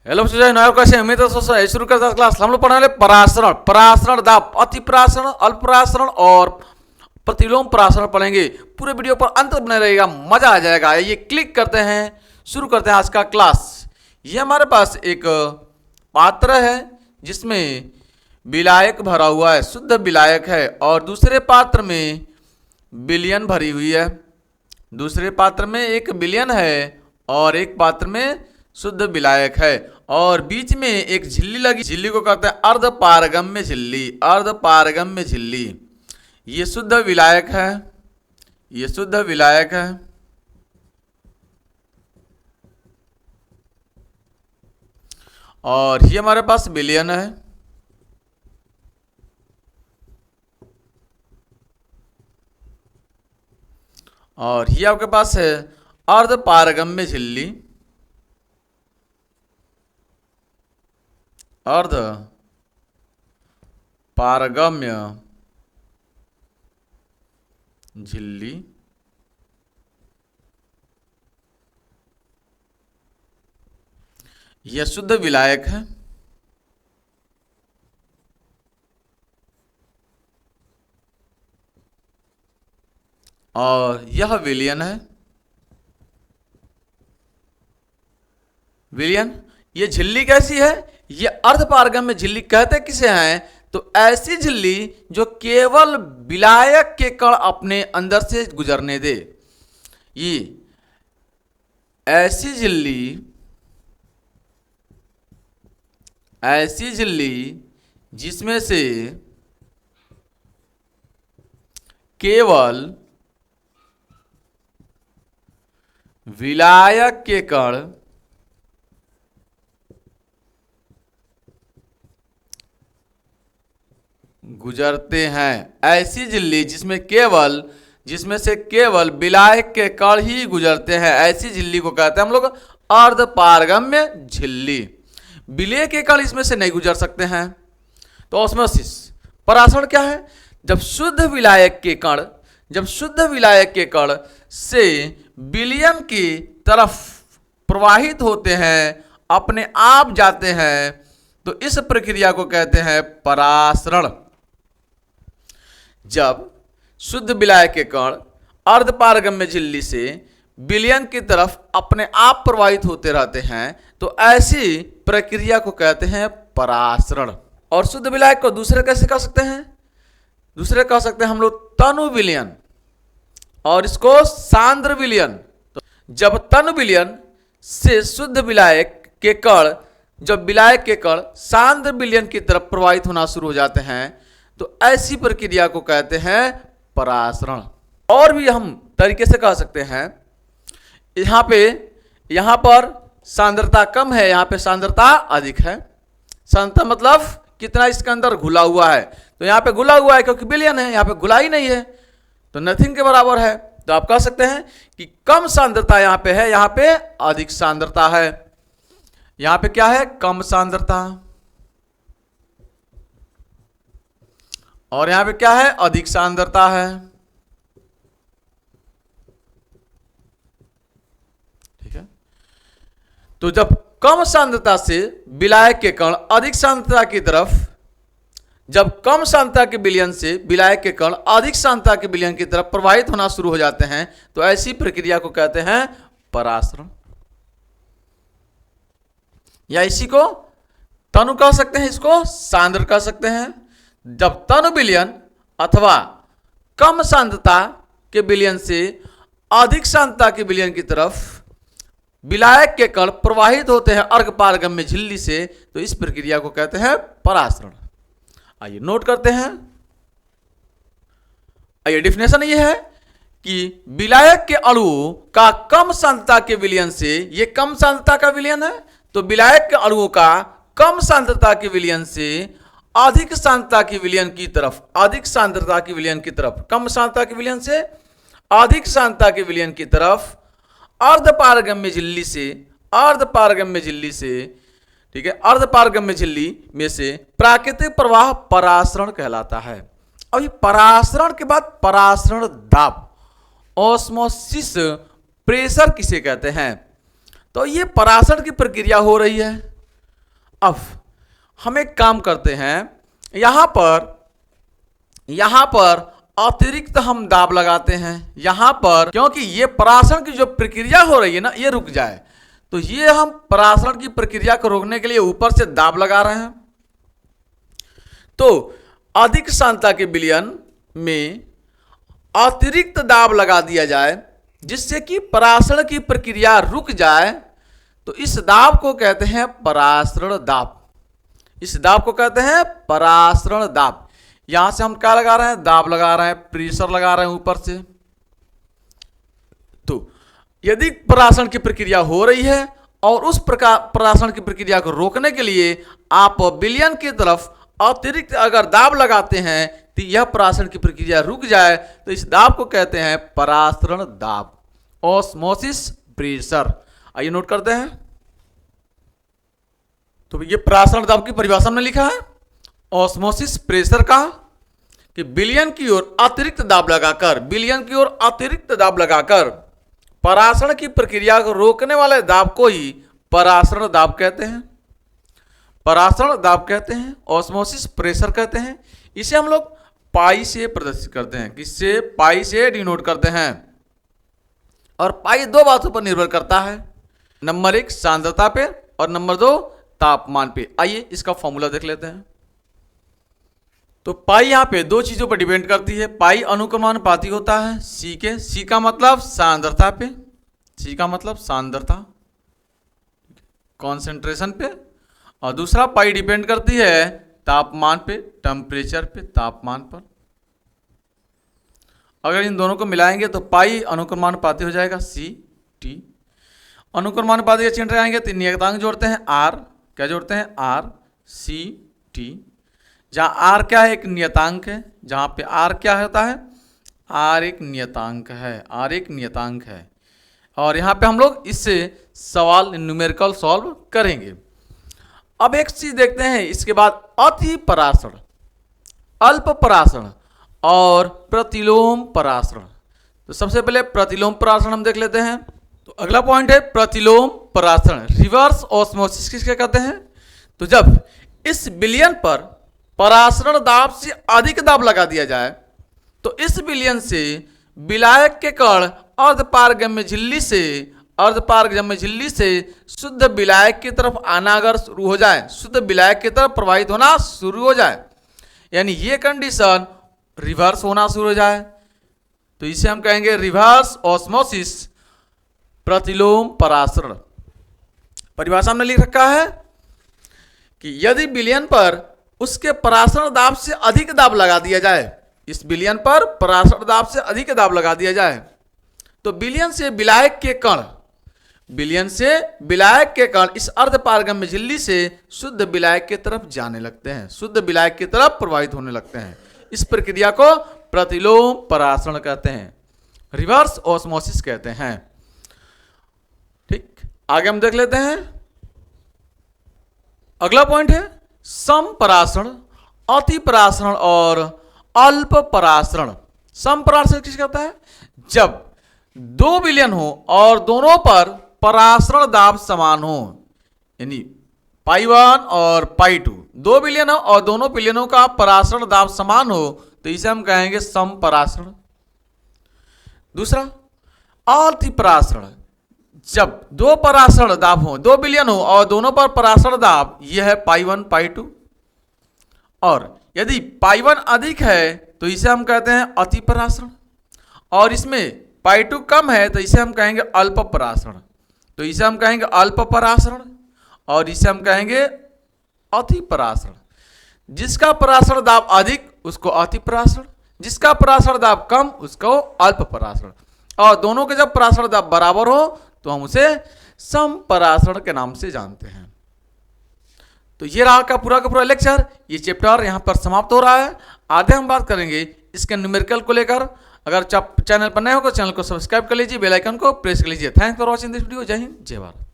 Hello बच्चों, नया कैसे उम्मीद है दोस्तों। शुरू करते हैं क्लास। हम लोग पढ़ने वाले परासरण, परासरण दाब, अति परासरण, अल्प परासरण और प्रतिलोम परासरण पढ़ेंगे। पूरे वीडियो पर अंत तक बने रहेगा, मजा आ जाएगा। ये क्लिक करते हैं, शुरू करते हैं आज का क्लास। ये हमारे पास एक पात्र है जिसमें विलायक भरा हुआ है, शुद्ध विलायक है, और दूसरे पात्र में विलयन भरी हुई है। दूसरे पात्र में एक विलयन है और एक पात्र में शुद्ध विलायक है, और बीच में एक झिल्ली लगी। झिल्ली को कहते हैं अर्धपारगम्य झिल्ली, अर्धपारगम्य झिल्ली। ये शुद्ध विलायक है, ये शुद्ध विलायक है। और ये हमारे पास विलयन है। और ये आपके पास है अर्धपारगम्य झिल्ली, अर्ध पारगम्य झिल्ली। यह शुद्ध विलायक है। और यह विलयन है। विलयन। ये झिल्ली कैसी है? ये अर्धपारगम्य झिल्ली कहते किसे हैं? तो ऐसी झिल्ली जो केवल विलायक के कण अपने अंदर से गुजरने दे। ये ऐसी झिल्ली, ऐसी झिल्ली जिसमें से केवल विलायक के कण गुजरते हैं। ऐसी झिल्ली जिसमें से केवल विलायक के कण ही गुजरते हैं, ऐसी झिल्ली को कहते हैं हम लोग अर्धपारगम्य झिल्ली। विलय के कण इसमें से नहीं गुजर सकते हैं। तो ऑस्मोसिस परासरण क्या है? जब शुद्ध विलायक के कण से विलयन की तरफ प्रवाहित होते हैं, अपने आप जाते हैं, तो इस प्रक्रिया को कहते हैं परासरण। जब शुद्ध विलायक के कण अर्धपारगम्य झिल्ली से विलयन की तरफ अपने आप प्रवाहित होते रहते हैं, तो ऐसी प्रक्रिया को कहते हैं परासरण। और शुद्ध विलायक को दूसरे कैसे कह सकते हैं? दूसरे कह सकते हैं हम लोग तनु विलयन, और इसको सांद्र विलयन। तो जब तनु विलयन से शुद्ध विलायक के कण, जब विलायक के कण सांद्र विलयन की तरफ प्रवाहित होना शुरू हो जाते हैं, तो ऐसी प्रक्रिया को कहते हैं परासरण। और भी हम तरीके से कह सकते हैं, यहां पर सांद्रता कम है, यहां पे सांद्रता अधिक है। सांद्रता मतलब कितना इसके अंदर घुला हुआ है। तो यहां पे घुला हुआ है क्योंकि विलयन है, यहां पे घुला ही नहीं है, तो नथिंग के बराबर है। तो आप कह सकते हैं कि कम सांद्रता यहां पे है, यहां पे अधिक सांद्रता है। यहां पे क्या है? कम सांद्रता। और यहां पे क्या है? अधिक सांद्रता है। ठीक है। तो जब कम सांद्रता से विलायक के कण अधिक सांद्रता की तरफ, जब कम सांद्रता के विलयन से विलायक के कण अधिक सांद्रता के विलयन की तरफ प्रवाहित होना शुरू हो जाते हैं, तो ऐसी प्रक्रिया को कहते हैं परासरण। या इसी को तनु कह सकते हैं, इसको सांद्र कह सकते हैं। जब तनु विलयन अथवा कम सांद्रता के विलयन से अधिक सांद्रता के विलयन की तरफ विलायक के कण प्रवाहित होते हैं अर्धपारगम्य झिल्ली से, तो इस प्रक्रिया को कहते हैं परासरण। आइए नोट करते हैं। आइए डिफिनेशन ये है कि विलायक के अणु का कम सांद्रता के विलयन से, ये कम सांद्रता का विलयन है, तो विलायक के अणुओं का कम सांद्रता के विलयन से अधिक सांद्रता के विलयन की तरफ, अधिक सांद्रता के विलयन की तरफ, कम सांद्रता के विलयन से अधिक सांद्रता के विलयन की तरफ अर्धपारगम्य झिल्ली से, ठीक है, अर्धपारगम्य झिल्ली में से प्राकृतिक प्रवाह परासरण कहलाता है। अभी परासरण के बाद परासरण दाब, ऑस्मोसिस प्रेशर किसे कहते हैं? तो ये परासरण की प्रक्रिया हो रही है। अब हम एक काम करते हैं, यहां पर अतिरिक्त हम दाब लगाते हैं यहां पर, क्योंकि ये परासरण की जो प्रक्रिया हो रही है ना ये रुक जाए, तो ये हम परासरण की प्रक्रिया को रोकने के लिए ऊपर से दाब लगा रहे हैं। तो अधिक सांद्रता के विलयन में अतिरिक्त दाब लगा दिया जाए जिससे कि परासरण की प्रक्रिया रुक जाए, तो इस दाब को कहते हैं परासरण दाब। इस दाब को कहते हैं परासरण दाब। यहां से हम क्या लगा रहे हैं, दाब लगा रहे हैं, प्रेशर लगा रहे हैं ऊपर से। तो यदि परासरण की प्रक्रिया हो रही है और उस प्रकार परासरण की प्रक्रिया को रोकने के लिए आप विलयन की तरफ अतिरिक्त अगर दाब लगाते हैं तो यह परासरण की प्रक्रिया रुक जाए, तो इस दाब को कहते हैं परासरण दाब, ऑस्मोसिस प्रेशर। आइए नोट करते हैं। तो ये परासरण दाब की परिभाषा में लिखा है, ऑस्मोसिस प्रेशर का कि विलयन की ओर अतिरिक्त दाब लगाकर परासरण की प्रक्रिया को रोकने वाले दाब को ही परासरण दाब कहते हैं। परासरण दाब कहते हैं, ऑस्मोसिस प्रेशर कहते हैं। इसे हम लोग पाई से प्रदर्शित करते हैं, किससे, पाई से डिनोट करते हैं। और पाई दो बातों पर निर्भर करता है, नंबर 1 सांद्रता पे और नंबर 2 तापमान पे। आइए इसका फॉर्मूला देख लेते हैं। तो पाई यहाँ पे दो चीजों पर डिपेंड करती है। पाई अनुक्रमानुपाती होता है सी का मतलब सांद्रता पे, सी का मतलब सांद्रता कॉन्सेंट्रेशन पे, और दूसरा पाई डिपेंड करती है तापमान पे, टेम्परेचर पे, तापमान पर। अगर इन दोनों को मिलाएंगे तो पाई अनुक्रमानुपाती हो जाएगा सी टी। अनुक्रमानुपाती का चिन्ह लगाएंगे तो नियतांक जोड़ते हैं आर, क्या जोड़ते हैं आर सी टी, जहाँ आर क्या है, एक नियतांक है, जहाँ पे आर क्या होता है, आर एक नियतांक है, आर एक नियतांक है। और यहाँ पे हम लोग इससे सवाल न्यूमेरिकल सॉल्व करेंगे। अब एक चीज देखते हैं इसके बाद, अति परासरण, अल्प परासरण और प्रतिलोम परासरण। तो सबसे पहले प्रतिलोम परासरण हम देख लेते हैं। तो अगला पॉइंट है प्रतिलोम परासरण, रिवर्स ऑस्मोसिस किसके कहते हैं। तो जब इस विलयन पर परासरण दाब से अधिक दाब लगा दिया जाए तो इस विलयन से विलायक के कण अर्धपारगम्य झिल्ली से शुद्ध विलायक की तरफ आना अगर शुरू हो जाए, शुद्ध विलायक की तरफ प्रवाहित होना शुरू हो जाए, यानी ये कंडीशन रिवर्स होना शुरू हो जाए, तो इसे हम कहेंगे रिवर्स ऑस्मोसिस, प्रतिलोम परासरण। परिभाषा में लिख रखा है कि यदि विलयन पर उसके परासरण दाब से अधिक दाब लगा दिया जाए, इस विलयन पर परासरण दाब से अधिक दाब लगा दिया जाए, तो विलयन से विलायक के कण इस अर्धपारगम्य झिल्ली से शुद्ध विलायक की तरफ जाने लगते हैं, शुद्ध विलायक की तरफ प्रवाहित होने लगते हैं। इस प्रक्रिया को प्रतिलोम परासरण कहते हैं, रिवर्स ऑस्मोसिस कहते हैं। ठीक, आगे हम देख लेते हैं। अगला पॉइंट है समपरासरण, अति परासरण और अल्प परासरण। समपरासरण किस कहता है, जब दो विलयन हो और दोनों पर परासरण दाब समान हो, यानी पाई 1 और पाई 2, दो विलयन हो और दोनों विलयनों का परासरण दाब समान हो, तो इसे हम कहेंगे समपरासरण। दूसरा अति परासरण, जब दो परासरण दाब हो, दो विलयन हो और दोनों पर परासरण दाब, यह है पाई 1 पाई 2, और यदि पाई 1 अधिक है तो इसे हम कहते हैं अति परासरण, और इसमें पाई 2 कम है तो इसे हम कहेंगे अल्प परासरण। तो इसे हम कहेंगे अल्प परासरण और इसे हम कहेंगे अति परासरण। जिसका परासरण दाब अधिक उसको अति परासरण, जिसका परासरण दाब कम उसको अल्प परासरण, और दोनों के जब परासरण दाब बराबर हो तो हम उसे समपरासरण के नाम से जानते हैं। तो ये रहा का पूरा लेक्चर, ये चैप्टर यहाँ पर समाप्त हो रहा है। आगे हम बात करेंगे इसके न्यूमेरिकल को लेकर। अगर चैनल पर नए हो तो चैनल को सब्सक्राइब कर लीजिए, बेल आइकन को प्रेस कर लीजिए। Thanks for watching this video. जय हिंद, जय भारत।